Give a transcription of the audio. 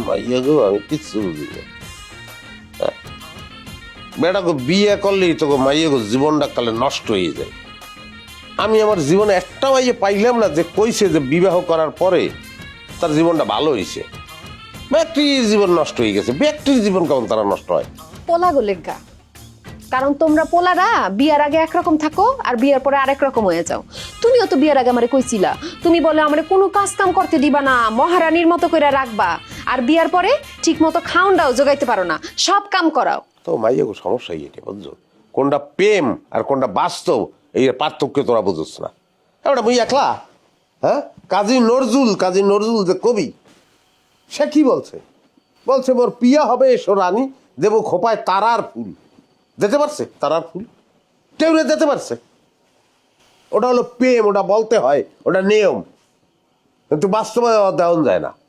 মাইয়া গো আমি কিচ্ছু বুঝি না। বেটাকে বিয়ে করলেই তোকে মাইয়া গো জীবনটা কালে নষ্ট হয়ে যায়। আমি আমার জীবনে একটা মাইয়ে পাইলাম না যে কইছে যে বিবাহ করার পরে তার জীবনটা ভালো হয়েছে। ব্যক্তির জীবন নষ্ট হয়ে গেছে। ব্যক্তির জীবন কেমন তারা নষ্ট হয়? পোলা গোলেগা, কারণ তোমরা পোলারা বিয়ার আগে একরকম থাকো আর বিয়ার পরে আরেক রকম হয়ে যাও। তুমিও তো বিয়ার আগে আমারে কইছিলা, তুমি বলে আমারে কোনো কাজ কাম করতে দিবা না, মহারানীর মতো করে রাখবা, আর বিয়ার পরে ঠিক মতো খাওনটাও জোগাইতে পারো না, সব কাম করাও। তো মাইয়া গো সমস্যা এটা বুঝছো, কোনটা প্রেম আর কোনটা বাস্তব এই পার্থক্য তোরা বুঝছ না। ওটা মুই একলা, হ্যাঁ? কাজী নজরুল যে কবি, সে কি বলছে? বলছে মোর পিয়া হবে এসো রানী, দেব খোপায় তারার ফুল। যেতে পারছে তারার ফুল? কেউ না যেতে পারছে। ওটা হলো প্রেম, ওটা বলতে হয়, ওটা নিয়ম, কিন্তু বাস্তবে দেওয়া যায় না।